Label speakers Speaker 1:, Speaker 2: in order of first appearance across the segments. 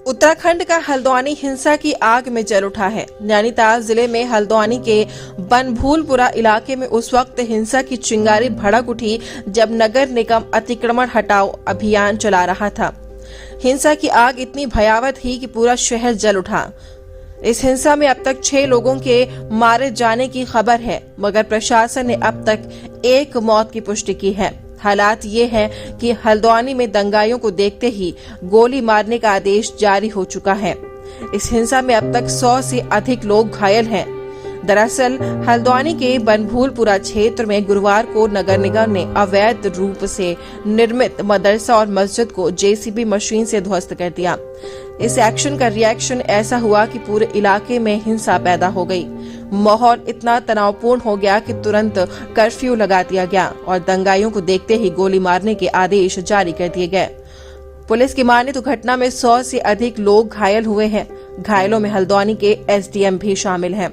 Speaker 1: उत्तराखंड का हल्द्वानी हिंसा की आग में जल उठा है। नैनीताल जिले में हल्द्वानी के बनभूलपुरा इलाके में उस वक्त हिंसा की चिंगारी भड़क उठी जब नगर निगम अतिक्रमण हटाओ अभियान चला रहा था। हिंसा की आग इतनी भयावह थी कि पूरा शहर जल उठा। इस हिंसा में अब तक 6 लोगों के मारे जाने की खबर है, मगर प्रशासन ने अब तक 1 मौत की पुष्टि की है। हालात ये है कि हल्द्वानी में दंगाइयों को देखते ही गोली मारने का आदेश जारी हो चुका है। इस हिंसा में अब तक 100 से अधिक लोग घायल हैं। दरअसल हल्द्वानी के बनभूलपुरा क्षेत्र में गुरुवार को नगर निगम ने अवैध रूप से निर्मित मदरसा और मस्जिद को जेसीबी मशीन से ध्वस्त कर दिया। इस एक्शन का रिएक्शन ऐसा हुआ कि पूरे इलाके में हिंसा पैदा हो गई। माहौल इतना तनावपूर्ण हो गया कि तुरंत कर्फ्यू लगा दिया गया और दंगाइयों को देखते ही गोली मारने के आदेश जारी कर दिए गए। पुलिस की माने तो घटना में 100 से अधिक लोग घायल हुए हैं। घायलों में हल्द्वानी के एसडीएम भी शामिल हैं।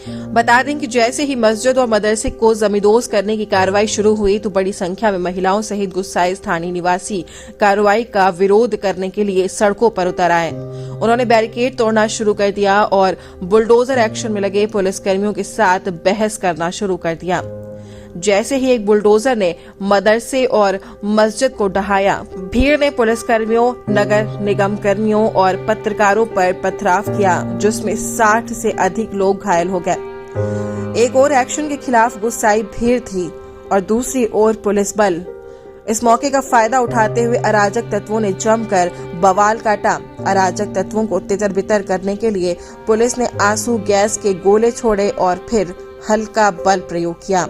Speaker 1: बता दें कि जैसे ही मस्जिद और मदरसे को जमींदोज करने की कार्रवाई शुरू हुई तो बड़ी संख्या में महिलाओं सहित गुस्साए स्थानीय निवासी कार्रवाई का विरोध करने के लिए सड़कों पर उतर आए। उन्होंने बैरिकेड तोड़ना शुरू कर दिया और बुलडोजर एक्शन में लगे पुलिसकर्मियों के साथ बहस करना शुरू कर दिया। जैसे ही एक बुलडोजर ने मदरसे और मस्जिद को ढहाया, भीड़ ने पुलिसकर्मियों, नगर निगम कर्मियों और पत्रकारों पर पथराव किया, जिसमें 60 से अधिक लोग घायल हो गए। एक और एक्शन के खिलाफ गुस्साई भीड़ थी और दूसरी ओर पुलिस बल। इस मौके का फायदा उठाते हुए अराजक तत्वों ने जमकर बवाल काटा। अराजक तत्वों को तितर-बितर करने के लिए पुलिस ने आंसू गैस के गोले छोड़े और फिर हल्का बल प्रयोग किया।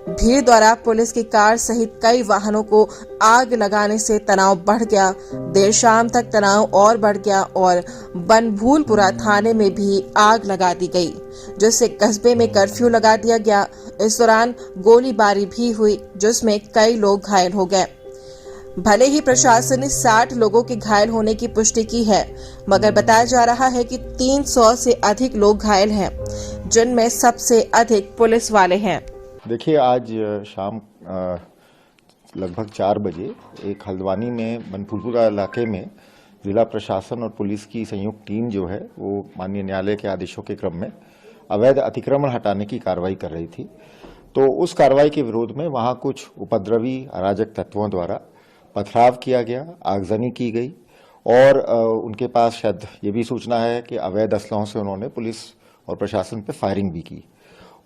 Speaker 1: भीड़ द्वारा पुलिस की कार सहित कई वाहनों को आग लगाने से तनाव बढ़ गया। देर शाम तक तनाव और बढ़ गया और बनभूलपुरा थाने में भी आग लगा दी गई, जिससे कस्बे में कर्फ्यू लगा दिया गया। इस दौरान गोलीबारी भी हुई, जिसमें कई लोग घायल हो गए। भले ही प्रशासन ने 60 लोगों के घायल होने की पुष्टि की है, मगर बताया जा रहा है कि 300 से अधिक लोग घायल हैं, जिनमें सबसे अधिक पुलिस वाले हैं।
Speaker 2: देखिए, आज शाम लगभग 4 बजे एक हल्द्वानी में बनभूलपुरा इलाके में जिला प्रशासन और पुलिस की संयुक्त टीम जो है वो माननीय न्यायालय के आदेशों के क्रम में अवैध अतिक्रमण हटाने की कार्रवाई कर रही थी। तो उस कार्रवाई के विरोध में वहां कुछ उपद्रवी अराजक तत्वों द्वारा पथराव किया गया, आगजनी की गई और उनके पास शायद ये भी सूचना है कि अवैध असलहों से उन्होंने पुलिस और प्रशासन पर फायरिंग भी की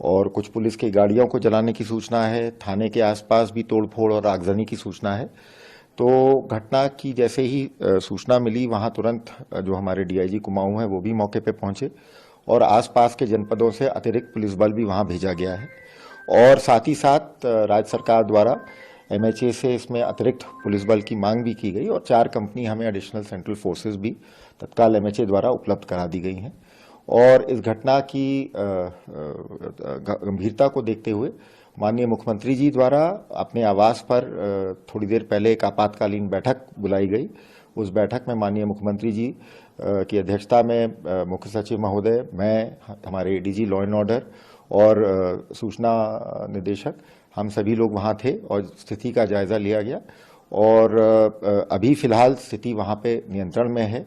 Speaker 2: और कुछ पुलिस की गाड़ियों को जलाने की सूचना है। थाने के आसपास भी तोड़फोड़ और आगजनी की सूचना है। तो घटना की जैसे ही सूचना मिली, वहां तुरंत जो हमारे डीआईजी कुमाऊं हैं वो भी मौके पे पहुंचे और आसपास के जनपदों से अतिरिक्त पुलिस बल भी वहां भेजा गया है और साथ ही साथ राज्य सरकार द्वारा एमएचए से इसमें अतिरिक्त पुलिस बल की मांग भी की गई और 4 कंपनी हमें एडिशनल सेंट्रल फोर्सेज भी तत्काल एमएचए द्वारा उपलब्ध करा दी गई हैं। और इस घटना की गंभीरता को देखते हुए माननीय मुख्यमंत्री जी द्वारा अपने आवास पर थोड़ी देर पहले एक आपातकालीन बैठक बुलाई गई। उस बैठक में माननीय मुख्यमंत्री जी की अध्यक्षता में मुख्य सचिव महोदय, मैं, हमारे एडीजी लॉ एंड ऑर्डर और सूचना निदेशक, हम सभी लोग वहां थे और स्थिति का जायजा लिया गया और अभी फिलहाल स्थिति वहां पे नियंत्रण में है।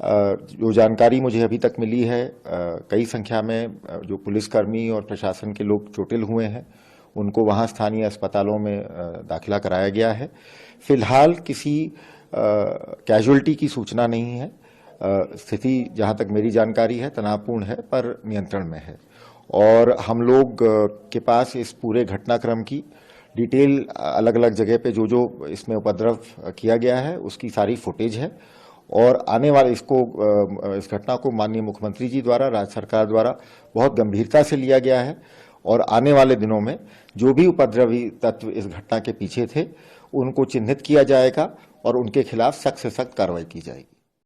Speaker 2: जो जानकारी मुझे अभी तक मिली है, कई संख्या में जो पुलिसकर्मी और प्रशासन के लोग चोटिल हुए हैं, उनको वहां स्थानीय अस्पतालों में दाखिला कराया गया है। फिलहाल किसी कैजुअल्टी की सूचना नहीं है। स्थिति जहां तक मेरी जानकारी है तनावपूर्ण है पर नियंत्रण में है और हम लोग के पास इस पूरे घटनाक्रम की डिटेल अलग अलग जगह पे जो इसमें उपद्रव किया गया है उसकी सारी फुटेज है और आने वाले इस घटना को माननीय मुख्यमंत्री जी द्वारा, राज्य सरकार द्वारा बहुत गंभीरता से लिया गया है और आने वाले दिनों में जो भी उपद्रवी तत्व इस घटना के पीछे थे उनको चिन्हित किया जाएगा और उनके खिलाफ सख्त से सख्त कार्रवाई की जाएगी।